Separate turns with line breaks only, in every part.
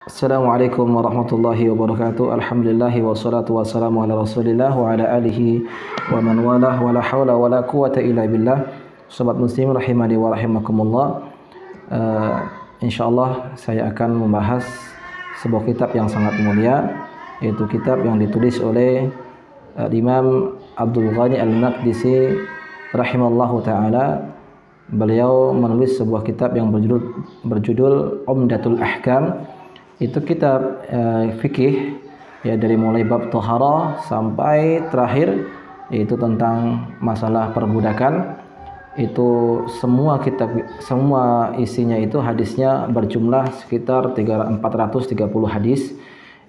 Assalamualaikum warahmatullahi wabarakatuh. Alhamdulillahi wassalatu wassalamu ala Rasulillah wa ala alihi wa man walah wa la haula wa la quwata illa billah. Sobat muslim rahimani wa rahimakumullah. Insyaallah saya akan membahas sebuah kitab yang sangat mulia, yaitu kitab yang ditulis oleh Imam Abdul Ghani Al-Maqdisi rahimallahu taala. Beliau menulis sebuah kitab yang berjudul Umdatul Ahkam. Itu kitab fikih, ya, dari mulai bab thaharah sampai terakhir yaitu tentang masalah perbudakan. Itu semua isinya itu hadisnya berjumlah sekitar 430 hadis,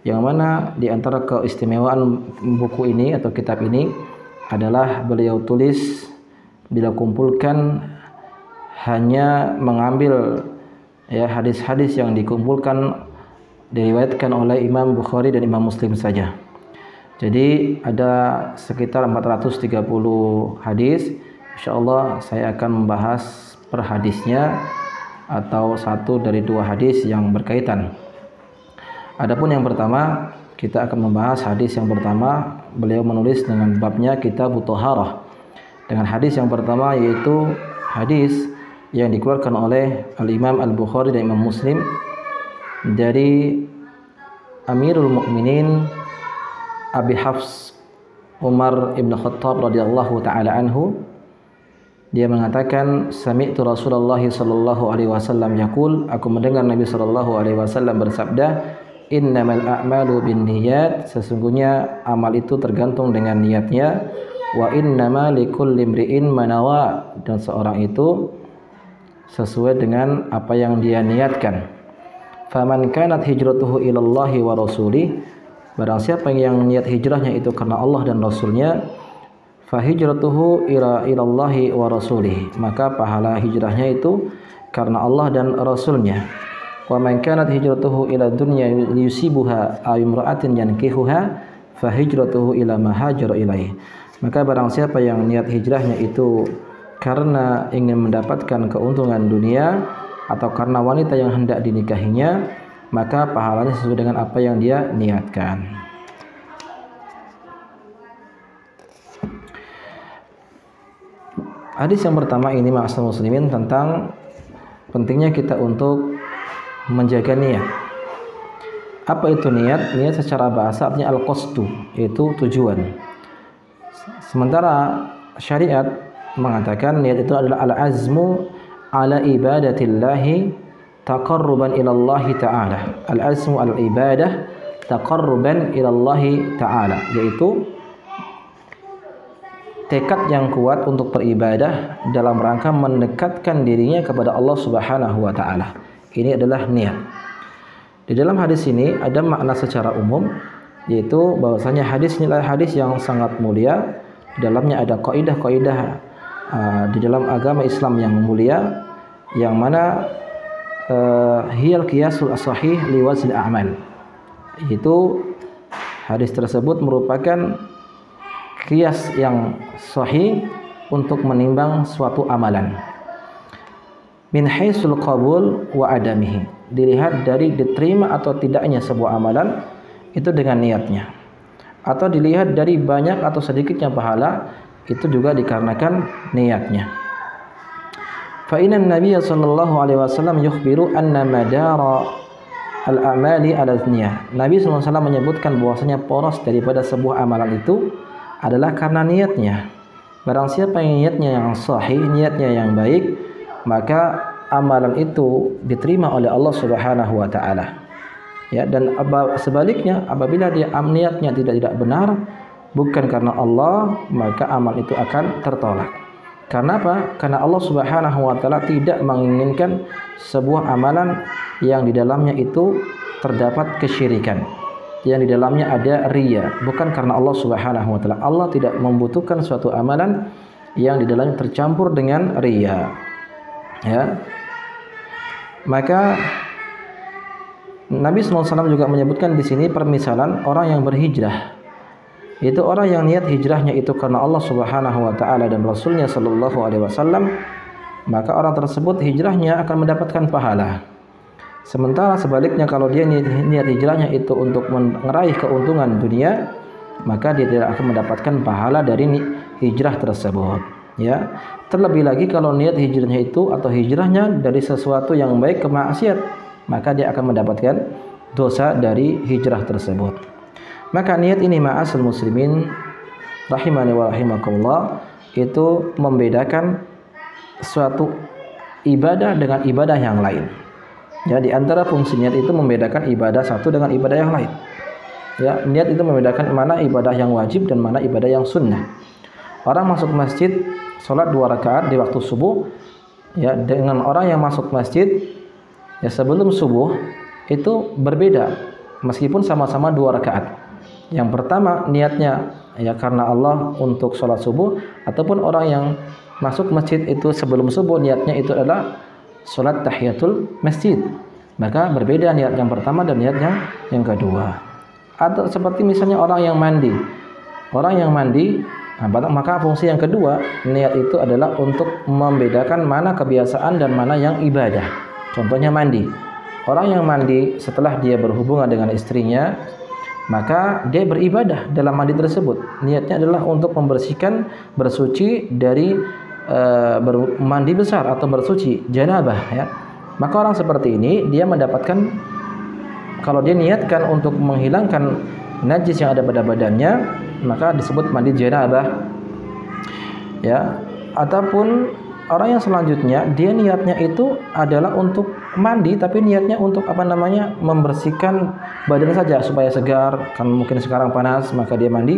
yang mana di antara keistimewaan buku ini atau kitab ini adalah beliau tulis, beliau kumpulkan hanya mengambil hadis-hadis yang dikumpulkan diriwayatkan oleh Imam Bukhari dan Imam Muslim saja. Jadi ada sekitar 430 hadis. Insyaallah saya akan membahas per hadisnya atau satu dari dua hadis yang berkaitan. Adapun yang pertama, kita akan membahas hadis yang pertama. Beliau menulis dengan babnya Kitabut Thaharah. Dengan hadis yang pertama, yaitu hadis yang dikeluarkan oleh Al-Imam Al-Bukhari dan Imam Muslim dari Amirul Mukminin Abi Hafs Umar ibn Khattab radhiyallahu taala anhu. Dia mengatakan, sami'tu Rasulullah sallallahu alaihi wasallam yaqul, aku mendengar Nabi sallallahu alaihi wasallam bersabda, innamal a'malu binniyat, sesungguhnya amal itu tergantung dengan niatnya, wa innama likulli imri'in ma nawa, dan seorang itu sesuai dengan apa yang dia niatkan. Faman kanat hijratuhu ilallahi wa rasulih, barang siapa yang niat hijrahnya itu karena Allah dan Rasulnya, fa hijratuhu ilallahi wa rasulih, maka pahala hijrahnya itu karena Allah dan Rasulnya. Wa man kanat hijratuhu ila dunya yusibuha aw imra'atin yankihuha, fa hijratuhu ila ma hajara ilaih, maka barang siapa yang niat hijrahnya itu karena ingin mendapatkan keuntungan dunia atau karena wanita yang hendak dinikahinya, maka pahalanya sesuai dengan apa yang dia niatkan. Hadis yang pertama ini, ma'asyiral muslimin, tentang pentingnya kita untuk menjaga niat. Apa itu niat? Niat secara bahasa artinya al-qasdu, yaitu tujuan. Sementara syariat mengatakan niat itu adalah al-azmu ala ibadatillahi taqarruban ilallahi ta'ala. Al-azmu al-ibadah taqarruban ilallahi ta'ala, yaitu tekad yang kuat untuk beribadah dalam rangka mendekatkan dirinya kepada Allah Subhanahu wa taala. Ini adalah niat. Di dalam hadis ini ada makna secara umum, yaitu bahwasanya hadis inilah hadis yang sangat mulia. Di dalamnya ada kaidah-kaidah di dalam agama Islam yang mulia, yang mana hiyal qiyasul sahih li wazn a'mal. Itu hadis tersebut merupakan qiyas yang sahih untuk menimbang suatu amalan. Min haitsul qabul wa adamihi, dilihat dari diterima atau tidaknya sebuah amalan itu dengan niatnya, atau dilihat dari banyak atau sedikitnya pahala, itu juga dikarenakan niatnya. Fa inna Nabiy sallallahu alaihi wasallam yukhbiru anna madara al-a'mali ala niyah. Nabi sallallahu alaihi wasallam menyebutkan bahwasanya poros daripada sebuah amalan itu adalah karena niatnya. Barang siapa yang niatnya yang sahih, niatnya yang baik, maka amalan itu diterima oleh Allah Subhanahu wa taala. Ya, dan sebaliknya apabila dia niatnya tidak benar, bukan karena Allah, maka amal itu akan tertolak. Karena apa? Karena Allah Subhanahu wa taala tidak menginginkan sebuah amalan yang di dalamnya itu terdapat kesyirikan, yang di dalamnya ada riya, bukan karena Allah Subhanahu wa taala. Allah tidak membutuhkan suatu amalan yang di dalamnya tercampur dengan riya. Ya. Maka Nabi SAW juga menyebutkan di sini permisalan orang yang berhijrah. Itu orang yang niat hijrahnya itu karena Allah Subhanahu wa taala dan Rasulnya sallallahu alaihi wasallam, maka orang tersebut hijrahnya akan mendapatkan pahala. Sementara sebaliknya kalau dia niat hijrahnya itu untuk meraih keuntungan dunia, maka dia tidak akan mendapatkan pahala dari hijrah tersebut. Ya, terlebih lagi kalau niat hijrahnya itu atau hijrahnya dari sesuatu yang baik ke maksiat, maka dia akan mendapatkan dosa dari hijrah tersebut. Maka niat ini ma'asal muslimin rahimani wa rahimakumullah itu membedakan suatu ibadah dengan ibadah yang lain. Ya, di antara fungsi niat itu membedakan ibadah satu dengan ibadah yang lain. Ya, niat itu membedakan mana ibadah yang wajib dan mana ibadah yang sunnah. Orang masuk masjid sholat 2 rakaat di waktu subuh, ya, dengan orang yang masuk masjid ya sebelum subuh itu berbeda meskipun sama-sama 2 rakaat. Yang pertama niatnya ya karena Allah untuk sholat subuh, ataupun orang yang masuk masjid itu sebelum subuh niatnya itu adalah sholat tahiyatul masjid, maka berbeda niat yang pertama dan niat yang kedua. Atau seperti misalnya orang yang mandi, maka fungsi yang kedua niat itu adalah untuk membedakan mana kebiasaan dan mana yang ibadah. Contohnya mandi, orang yang mandi setelah dia berhubungan dengan istrinya, maka dia beribadah dalam mandi tersebut. Niatnya adalah untuk membersihkan, bersuci dari mandi besar atau bersuci janabah, ya. Maka orang seperti ini dia mendapatkan, kalau dia niatkan untuk menghilangkan najis yang ada pada badannya, maka disebut mandi janabah, ya. Ataupun orang yang selanjutnya dia niatnya itu adalah untuk mandi, tapi niatnya untuk membersihkan badan saja supaya segar, kan mungkin sekarang panas maka dia mandi,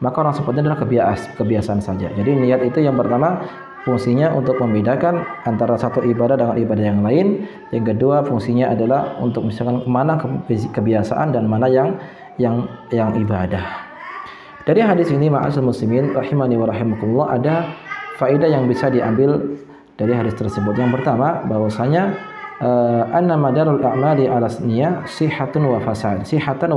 maka orang seperti ini adalah kebiasaan saja. Jadi niat itu yang pertama fungsinya untuk membedakan antara satu ibadah dengan ibadah yang lain. Yang kedua fungsinya adalah untuk misalkan mana kebiasaan dan mana yang ibadah. Dari hadis ini ma'asyiral muslimin rahimani wa rahimakumullah, ada faedah yang bisa diambil dari hadis tersebut. Yang pertama bahwasanya anna madarul a'mali 'ala niyah sihhatun wa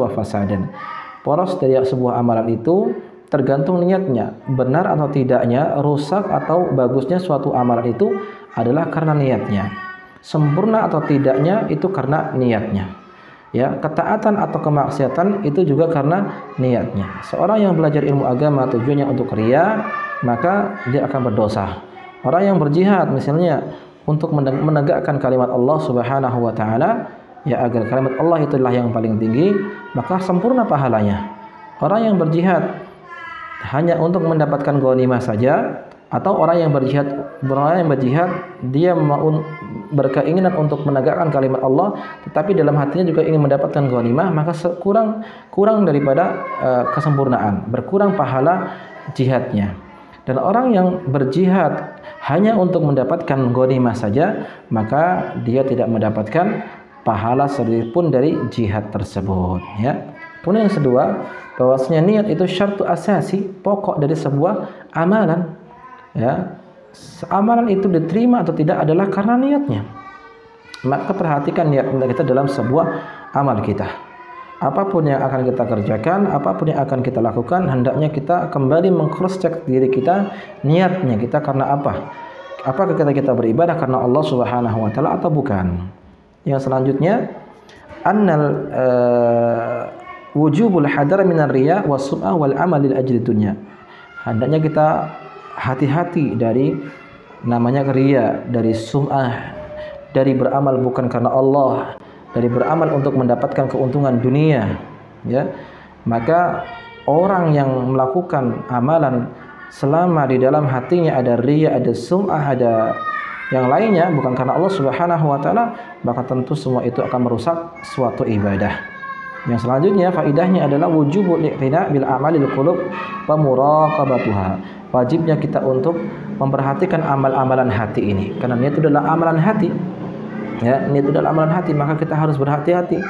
fasadan. Poros dari sebuah amalan itu tergantung niatnya, benar atau tidaknya, rusak atau bagusnya suatu amalan itu adalah karena niatnya. Sempurna atau tidaknya itu karena niatnya. Ya, ketaatan atau kemaksiatan itu juga karena niatnya. Seorang yang belajar ilmu agama tujuannya untuk riya, maka dia akan berdosa. Orang yang berjihad misalnya untuk menegakkan kalimat Allah Subhanahu wa taala, ya agar kalimat Allah itulah yang paling tinggi, maka sempurna pahalanya. Orang yang berjihad hanya untuk mendapatkan ghanimah saja, atau orang yang berjihad dia berkeinginan untuk menegakkan kalimat Allah tetapi dalam hatinya juga ingin mendapatkan ghanimah, maka kurang daripada kesempurnaan, berkurang pahala jihadnya. Dan orang yang berjihad hanya untuk mendapatkan ghanimah saja, maka dia tidak mendapatkan pahala sedikit pun dari jihad tersebut, ya. Kemudian yang kedua, bahwasanya niat itu syartu asasi, pokok dari sebuah amalan. Ya, amalan itu diterima atau tidak adalah karena niatnya. Maka perhatikan niat kita dalam sebuah amal kita. Apapun yang akan kita kerjakan, apapun yang akan kita lakukan, hendaknya kita kembali meng-cross check diri kita, niatnya kita karena apa? Apakah kita beribadah karena Allah Subhanahu wa taala atau bukan? Yang selanjutnya, annal wujubul hadar minar riya was sum'ah wal amal lil ajli dunya. Hendaknya kita hati-hati dari namanya riya, dari sum'ah, dari beramal bukan karena Allah, dari beramal untuk mendapatkan keuntungan dunia, ya. Maka orang yang melakukan amalan selama di dalam hatinya ada riya, ada sum'ah, ada yang lainnya bukan karena Allah Subhanahu wa taala, maka tentu semua itu akan merusak suatu ibadah. Yang selanjutnya faidahnya adalah wujubul i'tina bil a'malil qulub wa muraqabatuha. Wajibnya kita untuk memperhatikan amal-amalan hati ini, karena niat itu adalah amalan hati. Ya, niat itu adalah amalan hati, maka kita harus berhati-hati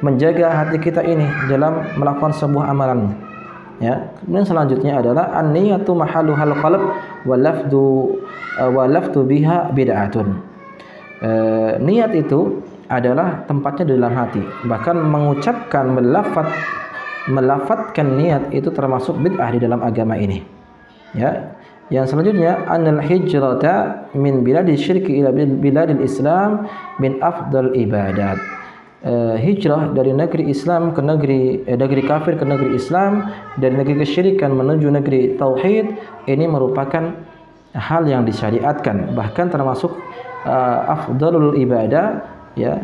menjaga hati kita ini dalam melakukan sebuah amalan. Ya, kemudian selanjutnya adalah an-niyatu mahalluhal qalb wa lafdu biha bid'atun. Niat itu adalah tempatnya di dalam hati. Bahkan mengucapkan, melafatkan niat itu termasuk bid'ah di dalam agama ini. Ya, Yang selanjutnya, annal hijrata min biladil syirki ila biladil Islam min afdal ibadat. Hijrah dari negeri Islam ke negeri kafir ke negeri Islam, dari negeri kesyirikan menuju negeri tauhid, ini merupakan hal yang disyariatkan, bahkan termasuk afdalul ibadah, ya,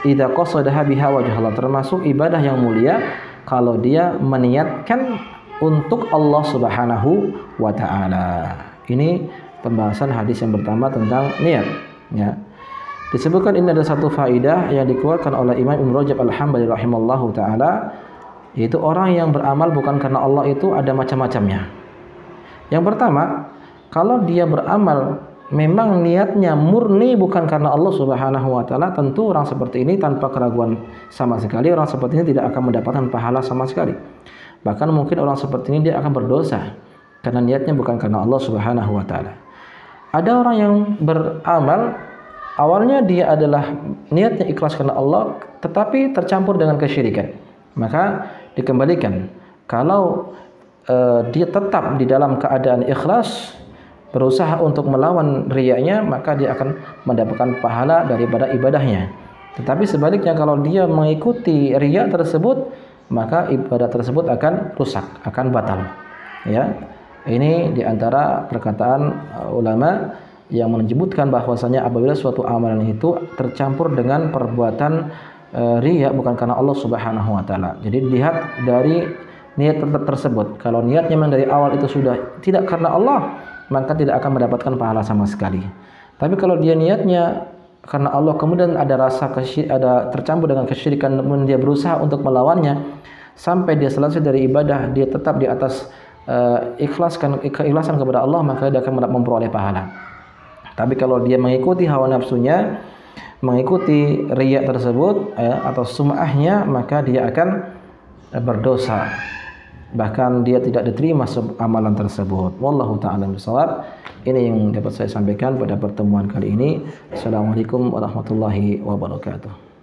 idza qasadaha biha wajh Allah, termasuk ibadah yang mulia kalau dia meniatkan untuk Allah Subhanahu wa taala. Ini pembahasan hadis yang pertama tentang niat, ya. Disebutkan ini ada satu faidah yang dikeluarkan oleh Imam Ibnu Rajab Al-Hambali rahimallahu taala, yaitu orang yang beramal bukan karena Allah itu ada macam-macamnya. Yang pertama, kalau dia beramal memang niatnya murni bukan karena Allah Subhanahu wa taala, tentu orang seperti ini tanpa keraguan sama sekali, orang seperti ini tidak akan mendapatkan pahala sama sekali. Bahkan mungkin orang seperti ini dia akan berdosa karena niatnya bukan karena Allah Subhanahu wa taala. Ada orang yang beramal awalnya dia adalah niatnya ikhlas karena Allah, tetapi tercampur dengan kesyirikan. Maka dikembalikan. Kalau dia tetap di dalam keadaan ikhlas, berusaha untuk melawan riyanya, maka dia akan mendapatkan pahala daripada ibadahnya. Tetapi sebaliknya, kalau dia mengikuti riya tersebut, maka ibadah tersebut akan rusak, akan batal. Ya, ini diantara perkataan ulama yang menyebutkan bahwasanya apabila suatu amalan itu tercampur dengan perbuatan riya bukan karena Allah Subhanahu wa taala. Jadi dilihat dari niat tersebut. Kalau niatnya memang dari awal itu sudah tidak karena Allah, maka tidak akan mendapatkan pahala sama sekali. Tapi kalau dia niatnya karena Allah, kemudian ada tercampur dengan kesyirikan, namun dia berusaha untuk melawannya sampai dia selesai dari ibadah, dia tetap di atas keikhlasan kepada Allah, maka dia akan memperoleh pahala. Tapi kalau dia mengikuti hawa nafsunya, mengikuti riya tersebut atau sum'ahnya, maka dia akan berdosa. Bahkan dia tidak diterima amalan tersebut. Wallahu ta'ala bishawab. Ini yang dapat saya sampaikan pada pertemuan kali ini. Assalamualaikum warahmatullahi wabarakatuh.